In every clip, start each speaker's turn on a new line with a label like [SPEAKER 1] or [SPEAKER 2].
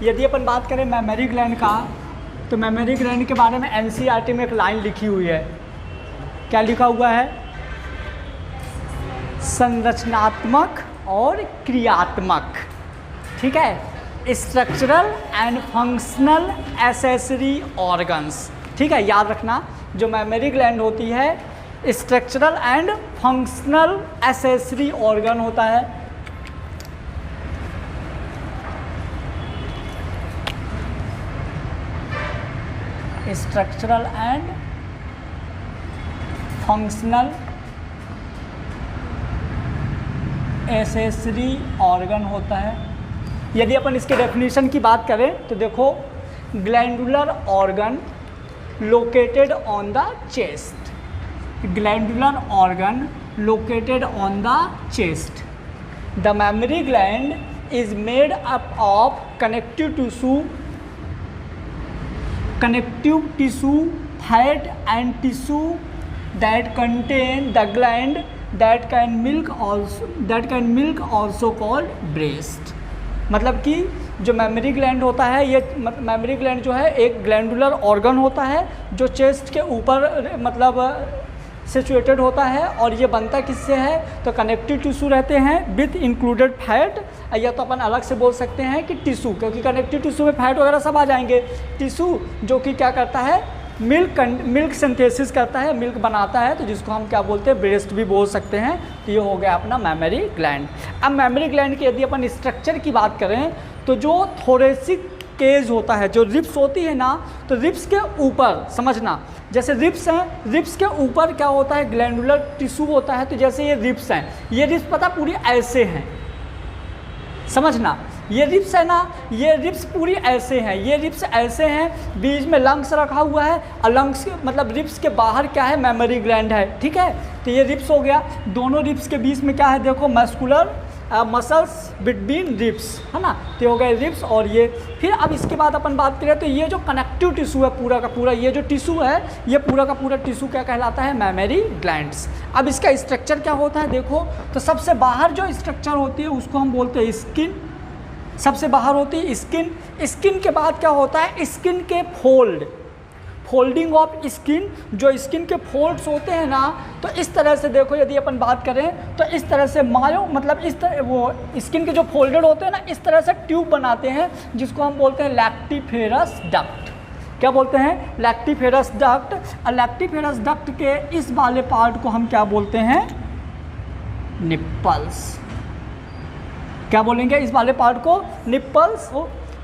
[SPEAKER 1] यदि अपन बात करें मेमोरी ग्लैंड का, तो मेमोरी ग्लैंड के बारे में एनसीईआरटी में एक लाइन लिखी हुई है। क्या लिखा हुआ है? संरचनात्मक और क्रियात्मक, ठीक है, structural and functional accessory organs, ठीक है, याद रखना। जो मेमोरी ग्लैंड होती है structural and functional accessory organ होता है। Structural and functional accessory organ होता है। यदि अपन इसके डेफिनेशन की बात करें तो देखो, glandular organ located on the chest, glandular organ located on the chest. The memory gland is made up of connective tissue, fat and tissue that contain the gland that can milk also called breast। मतलब कि जो memory gland होता है, ये memory gland जो है एक glandular organ होता है जो चेस्ट के ऊपर मतलब सिचुएटेड होता है, और ये बनता किससे है? तो कनेक्टिव टिश्यू रहते हैं विथ इंक्लूडेड फैट, या तो अपन अलग से बोल सकते हैं कि टिश्यू, क्योंकि कनेक्टिव टिश्यू में फैट वगैरह सब आ जाएंगे। टिश्यू जो कि क्या करता है? मिल्क सिंथेसिस करता है, मिल्क बनाता है, तो जिसको हम क्या बोलते हैं? ब्रेस्ट भी बोल सकते हैं। तो ये हो गया अपना मेमोरी ग्लैंड। अब मेमोरी ग्लैंड की यदि अपन स्ट्रक्चर की बात करें तो जो थोरेसिक केज होता है, जो रिब्स होती है ना, तो रिब्स के ऊपर समझना, जैसे रिब्स हैं, रिब्स के ऊपर क्या होता है? ग्लैंडुलर टिश्यू होता है। तो जैसे ये रिब्स हैं, ये रिब्स पता पूरी ऐसे हैं, समझना, ये रिब्स है ना, ये रिब्स पूरी ऐसे हैं, ये रिब्स ऐसे हैं, बीच में लंग्स रखा हुआ है, और लंग्स मतलब रिब्स के बाहर क्या है? मेमोरी ग्लैंड है, ठीक है। तो ये रिब्स हो गया। दोनों रिब्स के बीच में क्या है? देखो, मस्कुलर मसल्स बिटवीन रिब्स, है ना, तो हो गए रिब्स। और ये फिर अब इसके बाद अपन बात करें तो ये जो कनेक्टिव टिश्यू है पूरा का पूरा, ये जो टिश्यू है, ये पूरा का पूरा टिश्यू क्या कहलाता है? Mammary glands. अब इसका स्ट्रक्चर क्या होता है? देखो, तो सबसे बाहर जो स्ट्रक्चर होती है उसको हम बोलते हैं स्किन, सबसे बाहर होती है स्किन। स्किन के बाद क्या होता है? स्किन के फोल्डिंग ऑफ स्किन, जो स्किन के फोल्ड्स होते हैं ना, तो इस तरह से देखो, यदि अपन बात करें तो इस तरह से मायो मतलब इस तरह वो स्किन के जो फोल्डेड होते हैं ना, इस तरह से ट्यूब बनाते हैं, जिसको हम बोलते हैं लैक्टिफेरस डक्ट। क्या बोलते हैं? Lactiferous duct. और लैक्टिफेरस डक्ट के इस वाले पार्ट को हम क्या बोलते हैं? निप्पल्स। क्या बोलेंगे इस वाले पार्ट को? निप्पल्स।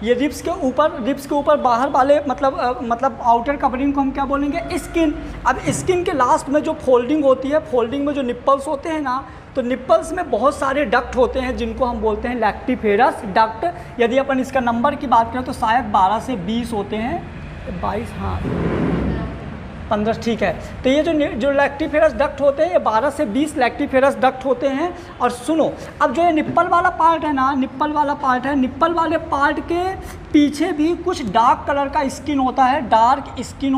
[SPEAKER 1] ये रिब्स के ऊपर बाहर वाले मतलब आउटर कवरिंग को हम क्या बोलेंगे? स्किन। अब स्किन के लास्ट में जो फोल्डिंग होती है, फोल्डिंग में जो निप्पल्स होते हैं ना, तो निप्पल्स में बहुत सारे डक्ट होते हैं जिनको हम बोलते हैं लैक्टिफेरस डक्ट। यदि अपन इसका नंबर की बात करें तो शायद 12 से 20 होते हैं, 22, हाँ 15, ठीक है। तो ये जो लैक्टिफेरस डक्ट होते हैं, ये 12 से 20 लैक्टिफेरस डक्ट होते हैं। और सुनो, अब जो ये निप्पल वाला पार्ट है ना, निप्पल वाला पार्ट है, निप्पल वाले पार्ट के पीछे भी कुछ डार्क कलर का स्किन होता है, डार्क स्किन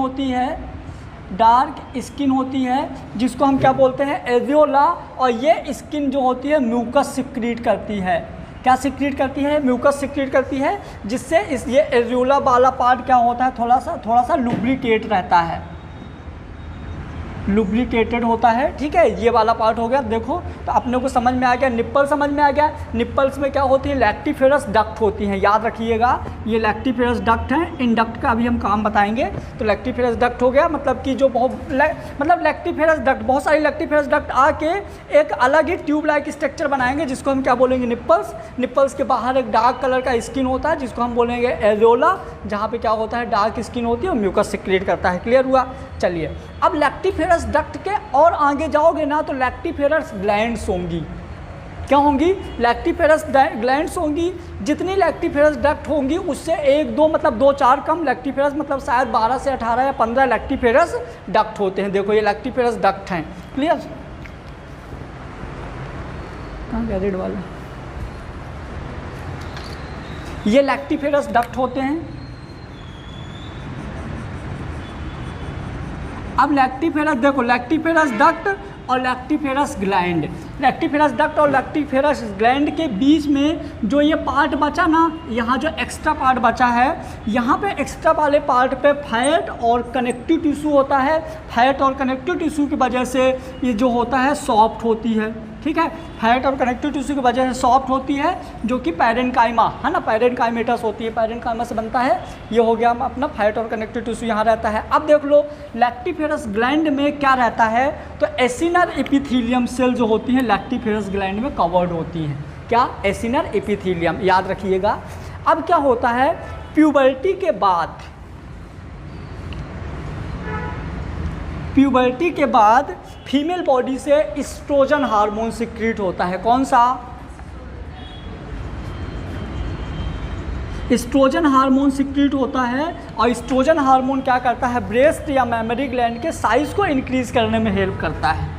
[SPEAKER 1] होती है, जिसको हम क्या बोलते हैं? एरियोला। और ये स्किन जो होती है म्यूकस सिक्रीट करती है। क्या सिक्रीट करती है? म्यूकस सिक्रीट करती है, जिससे ये एरियोला वाला पार्ट क्या होता है? थोड़ा सा लुब्रिकेट रहता है, लुब्रिकेटेड होता है, ठीक है। ये वाला पार्ट हो गया। देखो, तो अपने को समझ में आ गया, निप्पल समझ में आ गया। निप्पल्स में क्या होती है? लैक्टिफेरस डक्ट होती हैं, याद रखिएगा, ये लैक्टिफेरस डक्ट हैं। इन डक्ट का अभी हम काम बताएंगे। तो लैक्टिफेरस डक्ट हो गया, मतलब कि जो लैक्टिफेरस डक्ट, बहुत सारी लैक्टिफेरस डक्ट आके एक अलग ही ट्यूब लाइक स्ट्रक्चर बनाएंगे, जिसको हम क्या बोलेंगे? निप्पल्स। निप्पल्स के बाहर एक डार्क कलर का स्किन होता है, जिसको हम बोलेंगे एरियोला, जहाँ पे क्या होता है? डार्क स्किन होती है और म्यूकस सिक्रीट करता है। क्लियर हुआ? चलिए, अब लैक्टिफेरस डक्ट के और आगे जाओगे ना, तो लैक्टिफेरस ग्लैंड्स होंगी। क्या होंगी? लैक्टिफेरस ग्लैंड्स होंगी। जितनी लैक्टिफेरस डक्ट होंगी उससे 1-2 मतलब 2-4 कम लैक्टिफेरस, मतलब शायद 12 से 18 या 15 लैक्टिफेरस डक्ट होते हैं। देखो, ये लैक्टिफेरस डक्ट हैं। क्लियर? कहाँ गया रेड वाला? ये लैक्टिफेरस डक्ट होते हैं। अब लैक्टिफेरस देखो, लैक्टिफेरस डक्ट और लैक्टिफेरस ग्लैंड, लैक्टिफेरस डक्ट और लैक्टिफेरस ग्लैंड के बीच में जो ये पार्ट बचा ना, यहाँ जो एक्स्ट्रा पार्ट बचा है, यहाँ पे एक्स्ट्रा वाले पार्ट पे फैट और कनेक्टिव टिश्यू होता है। फैट और कनेक्टिव टिश्यू की वजह से ये जो होता है सॉफ्ट होती है, ठीक है। फैट और कनेक्टिव टिश्यू की वजह से सॉफ्ट होती है, जो कि पैरेन्काइमा है ना, पैरेन्काइमेटस होती है, पैरेन्काइमा से बनता है। ये हो गया अपना फैट और कनेक्टिव टिश्यू यहाँ रहता है। अब देख लो लैक्टिफेरस ग्लैंड में क्या रहता है, तो एसिनर एपिथेलियम सेल जो होती हैं लैक्टिफेरस ग्लैंड में कवर्ड होती हैं। क्या? एसिनर एपिथेलियम, याद रखिएगा। अब क्या होता है, प्यूबर्टी के बाद फीमेल बॉडी से एस्ट्रोजन हार्मोन सिक्रीट होता है। कौन सा? एस्ट्रोजन हार्मोन सिक्रीट होता है। और एस्ट्रोजन हार्मोन क्या करता है, ब्रेस्ट या मेमरी ग्लैंड के साइज को इंक्रीज करने में हेल्प करता है,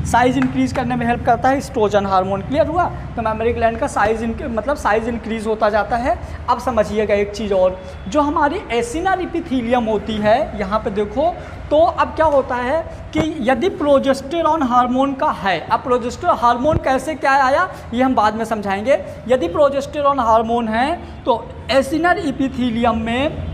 [SPEAKER 1] साइज इंक्रीज करने में हेल्प करता है एस्ट्रोजन हार्मोन। क्लियर हुआ? तो मेमरी ग्लैंड का साइज साइज इंक्रीज होता जाता है। अब समझिएगा एक चीज़ और, जो हमारी एसिनर एपिथेलियम होती है, यहाँ पे देखो, तो अब क्या होता है कि यदि प्रोजेस्टेरॉन हार्मोन का है, अब प्रोजेस्टेरॉन हार्मोन कैसे क्या आया ये हम बाद में समझाएंगे। यदि प्रोजेस्टेरॉन हार्मोन है तो एसिनर एपिथेलियम में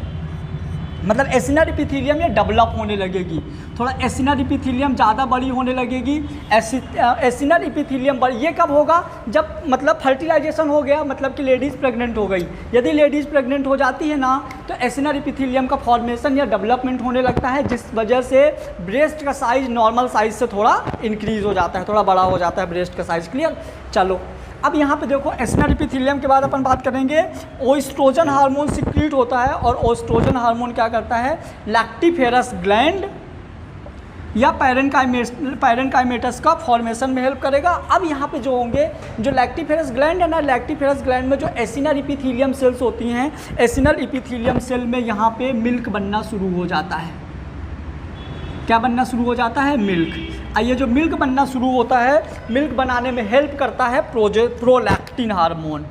[SPEAKER 1] एसिनर एपिथेलियम ये डेवलप होने लगेगी, थोड़ा एसिनर एपिथेलियम ज़्यादा बड़ी होने लगेगी। एसिनर एपिथेलियम बड़ी, ये कब होगा, जब फर्टिलाइजेशन हो गया, कि लेडीज़ प्रेग्नेंट हो गई। यदि लेडीज़ प्रेग्नेंट हो जाती है ना, तो एसिनर एपिथेलियम का फॉर्मेशन या डेवलपमेंट होने लगता है, जिस वजह से ब्रेस्ट का साइज नॉर्मल साइज से थोड़ा इंक्रीज हो जाता है, थोड़ा बड़ा हो जाता है ब्रेस्ट का साइज। क्लियर? चलो अब यहाँ पे देखो, एसिनर एपिथेलियम के बाद अपन बात करेंगे, ओएस्ट्रोजन हार्मोन सिक्रीट होता है। और ओएस्ट्रोजन हार्मोन क्या करता है, लैक्टिफेरस ग्लैंड या पैरेन्काइमेटस का फॉर्मेशन में हेल्प करेगा। अब यहाँ पे जो होंगे, जो लैक्टिफेरस ग्लैंड है ना, लैक्टिफेरस ग्लैंड में जो एसिनर एपिथेलियम सेल्स होती हैं, एसिनर एपिथेलियम सेल में यहाँ पे मिल्क बनना शुरू हो जाता है। क्या बनना शुरू हो जाता है? मिल्क। ये जो मिल्क बनना शुरू होता है, मिल्क बनाने में हेल्प करता है प्रोलैक्टिन हार्मोन।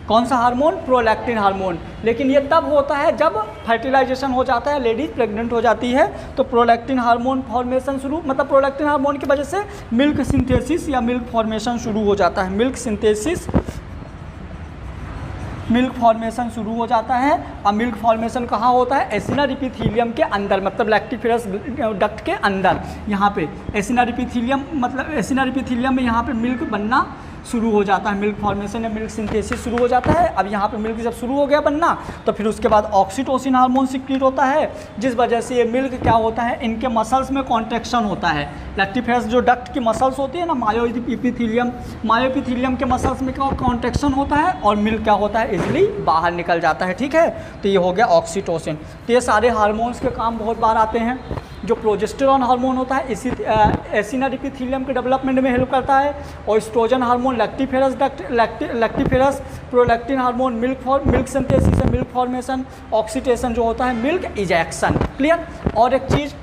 [SPEAKER 1] कौन सा हार्मोन? Prolactin hormone. लेकिन ये तब होता है जब फर्टिलाइजेशन हो जाता है, लेडीज प्रेग्नेंट हो जाती है, तो प्रोलैक्टिन हार्मोन फॉर्मेशन शुरू, प्रोलैक्टिन हार्मोन की वजह से मिल्क सिंथेसिस या मिल्क फॉर्मेशन शुरू हो जाता है। मिल्क फॉर्मेशन शुरू हो जाता है। और मिल्क फॉर्मेशन कहाँ होता है? एसिनर एपिथेलियम के अंदर, लैक्टिफेरस डक्ट के अंदर। यहाँ पे एसिनर एपिथेलियम में यहाँ पे मिल्क बनना शुरू हो जाता है, मिल्क फॉर्मेशन या मिल्क सिंथेसिस शुरू हो जाता है। अब यहाँ पे मिल्क जब शुरू हो गया बनना, तो फिर उसके बाद ऑक्सीटोसिन हार्मोन सिक्रीट होता है, जिस वजह से ये मिल्क क्या होता है, इनके मसल्स में कॉन्ट्रैक्शन होता है। लैक्टिफेरस जो डक्ट की मसल्स होती है ना, मायोएपिथेलियम के मसल्स में कॉन्ट्रैक्शन होता है और मिल्क क्या होता है, इजीली बाहर निकल जाता है। ठीक है, तो ये हो गया ऑक्सीटोसिन। तो ये सारे हार्मोन्स के काम बहुत बार आते हैं। जो प्रोजेस्टेरॉन हार्मोन होता है इसी एसिनर एपिथेलियम के डेवलपमेंट में हेल्प करता है। और estrogen hormone lactiferous prolactin hormone milk synthesis, milk formation, oxytocin जो होता है मिल्क इजेक्शन। क्लियर? और एक चीज़,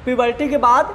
[SPEAKER 1] प्यूबर्टी के बाद